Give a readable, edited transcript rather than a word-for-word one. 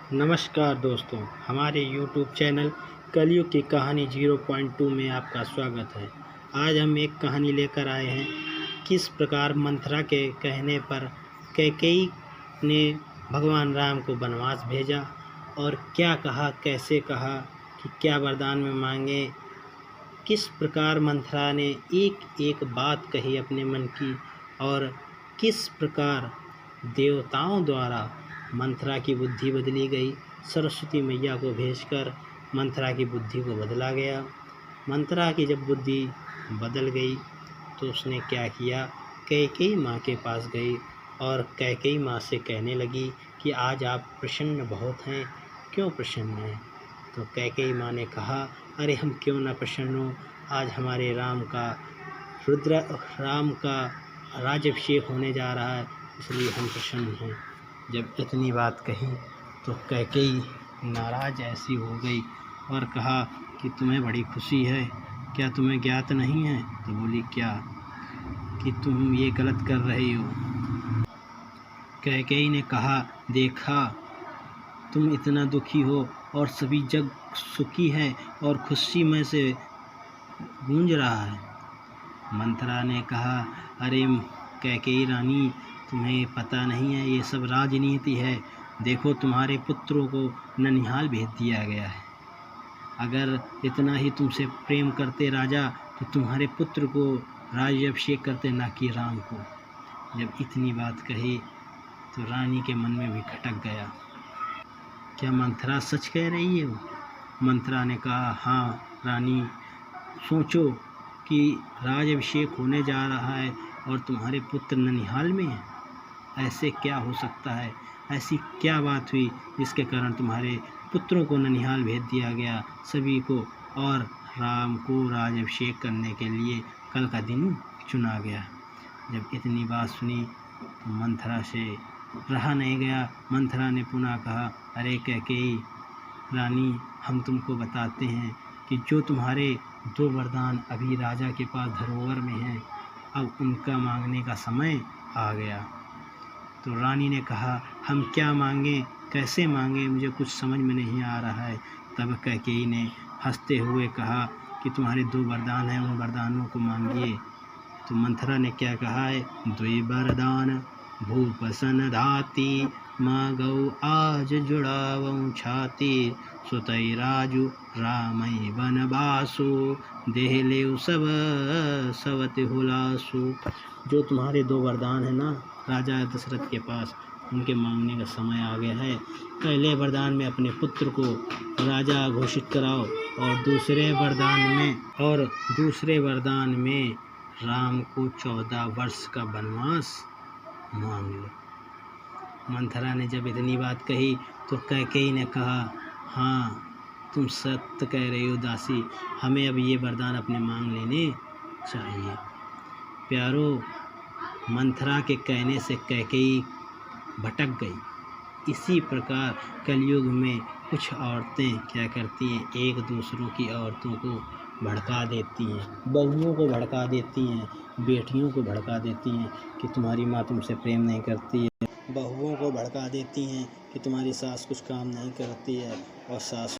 नमस्कार दोस्तों, हमारे YouTube चैनल कलयुग की कहानी 0.2 में आपका स्वागत है। आज हम एक कहानी लेकर आए हैं। किस प्रकार मंथरा के कहने पर कैकेयी ने भगवान राम को वनवास भेजा और क्या कहा, कैसे कहा कि क्या वरदान में मांगे। किस प्रकार मंथरा ने एक एक बात कही अपने मन की और किस प्रकार देवताओं द्वारा मंथरा की बुद्धि बदली गई। सरस्वती मैया को भेजकर मंथरा की बुद्धि को बदला गया। मंथरा की जब बुद्धि बदल गई तो उसने क्या किया, कैकेयी माँ के पास गई और कैकेयी माँ से कहने लगी कि आज आप प्रसन्न बहुत हैं, क्यों प्रसन्न हैं। तो कैकेयी माँ ने कहा, अरे हम क्यों ना प्रसन्न हो, आज हमारे राम का राज्याभिषेक होने जा रहा है, इसलिए हम प्रसन्न हैं। जब इतनी बात कही तो कैकेयी नाराज ऐसी हो गई और कहा कि तुम्हें बड़ी खुशी है, क्या तुम्हें ज्ञात नहीं है। तो बोली, क्या, कि तुम ये गलत कर रही हो। कैकेयी ने कहा, देखा तुम इतना दुखी हो और सभी जग सुखी है और खुशी में से गूंज रहा है। मंथरा ने कहा, अरे कैकेयी रानी, तुम्हें पता नहीं है, ये सब राजनीति है। देखो तुम्हारे पुत्रों को ननिहाल भेज दिया गया है। अगर इतना ही तुमसे प्रेम करते राजा तो तुम्हारे पुत्र को राज्याभिषेक करते, ना कि राम को। जब इतनी बात कही तो रानी के मन में भी खटक गया, क्या मंथरा सच कह रही है। मंथरा ने कहा, हाँ रानी, सोचो कि राज्याभिषेक होने जा रहा है और तुम्हारे पुत्र ननिहाल में हैं। ऐसे क्या हो सकता है, ऐसी क्या बात हुई जिसके कारण तुम्हारे पुत्रों को ननिहाल भेज दिया गया सभी को, और राम को राज्याभिषेक करने के लिए कल का दिन चुना गया। जब इतनी बात सुनी तो मंथरा से रहा नहीं गया। मंथरा ने पुनः कहा, अरे कैकेयी रानी, हम तुमको बताते हैं कि जो तुम्हारे 2 वरदान अभी राजा के पास धरोहर में हैं, अब उनका मांगने का समय आ गया। तो रानी ने कहा, हम क्या मांगें, कैसे मांगें, मुझे कुछ समझ में नहीं आ रहा है। तब कैकेयी ने हंसते हुए कहा कि तुम्हारे 2 वरदान हैं, उन वरदानों को मांगिए। तो मंथरा ने क्या कहा है, 2 वरदान भूप सन धाती, मांगऊ आज जुड़ावऊँ छाती, सुतई राजू रामई बनवासु, देह लेउ सब सवति हुलासु। जो तुम्हारे 2 वरदान है ना राजा दशरथ के पास, उनके मांगने का समय आ गया है। पहले वरदान में अपने पुत्र को राजा घोषित कराओ और दूसरे वरदान में राम को 14 वर्ष का वनवास मांग लो। मंथरा ने जब इतनी बात कही तो कैकेयी ने कहा, हाँ तुम सत्य कह रही हो दासी, हमें अब ये वरदान अपने मांग लेने चाहिए। प्यारो, मंथरा के कहने से कैकेयी भटक गई। इसी प्रकार कलयुग में कुछ औरतें क्या करती हैं, एक दूसरों की औरतों को भड़का देती हैं, बहुओं को भड़का देती हैं, बेटियों को भड़का देती हैं कि तुम्हारी माँ तुमसे प्रेम नहीं करती है। बहुओं को भड़का देती हैं कि तुम्हारी सास कुछ काम नहीं करती है और सास